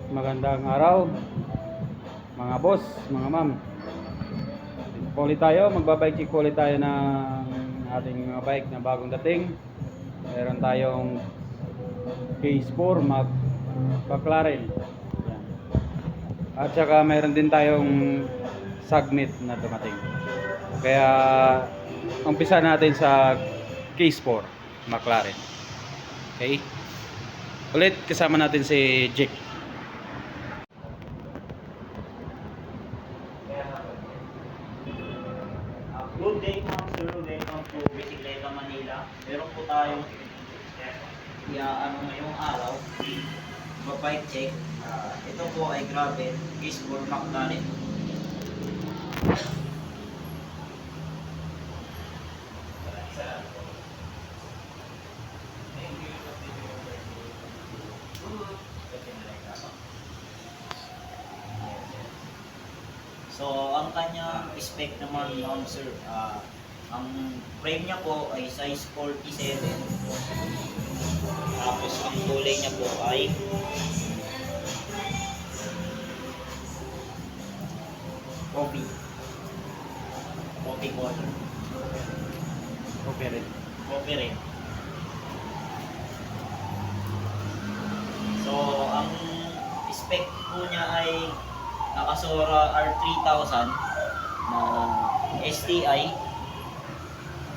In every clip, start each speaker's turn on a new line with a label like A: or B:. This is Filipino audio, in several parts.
A: Magandang araw mga boss, mga ma'am. Ulit tayo, magbabike check ulit tayo ng ating mga bike na bagong dating. Meron tayong Case 4 McLaren. Yan. At saka meron din tayong Sagmit na dumating. Kaya umpisa natin sa Case 4 McLaren. Okay? Ulit kasama natin si Jake.
B: Good day ma'am sir, welcome to Bicicleta Manila. Meron po tayong ngayong araw, bike check. Ito po ay gravel, is for McLaren. So, ang kanyang spec naman ma'am sir, ang frame niya po ay size 47. Tapos ang kulay niya po ay coffee. Coffee color.
A: Okay rin.
B: Coffee rin. So, ang spec po niya ay Nakasora R3000 na STI.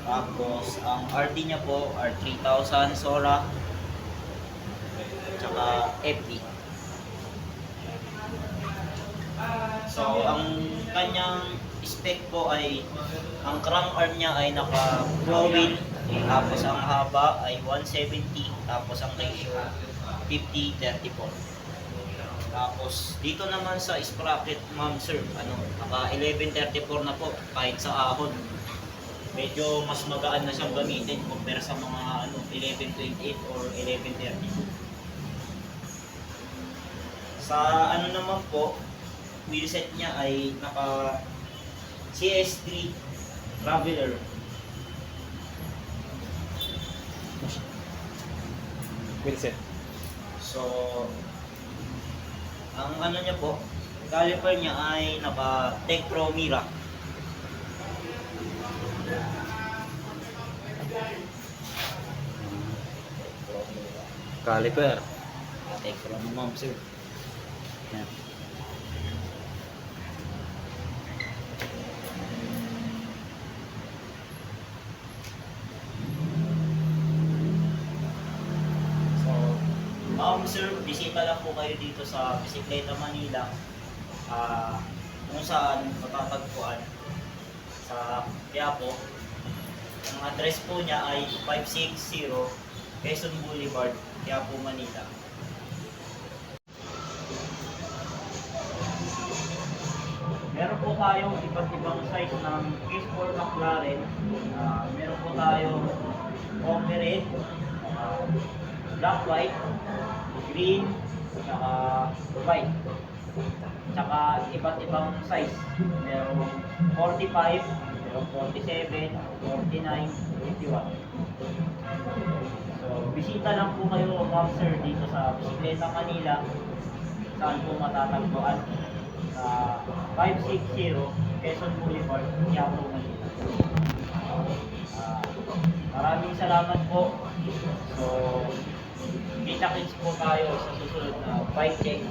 B: Tapos ang RD niya po R3000 Sora tsaka FD. So ang kanyang spec po ay ang crank arm niya ay naka pro wheel, tapos ang haba ay 170, tapos ang ratio 50-34. Tapos dito naman sa sprocket ma'am sir, naka 1134 na po kahit sa ahon. Medyo mas magaan na siyang gamitin compare sa mga 1128 or 1132. Sa naman po, wheelset niya ay naka CS3 Traveler.
A: Wheelset.
B: So ang niya po, caliper niya ay naka Tech Pro Mira.
A: Caliper.
B: Tech Pro ma'am sir.
A: Yan.
B: So, sir, bisita lang po kayo dito sa Bicicleta Manila. Kung saan matatagpuan sa Quiapo. Ang address po niya ay 560 Quezon Boulevard, Quiapo, Manila. Meron po tayong iba't ibang size ng Case 4 McLaren. Meron po tayong coffee red, black, white, green, saka white. Tsaka iba't ibang size. Merong 45, merong 47, 49, 51. So, bisita lang po kayo ma'am sir dito sa Bicicleta Manila. Saan po matatagpuan? Sa 560 Quezon Boulevard, Quiapo, Manila. Maraming salamat po. So, kita-kits po tayo sa susunod na bike check.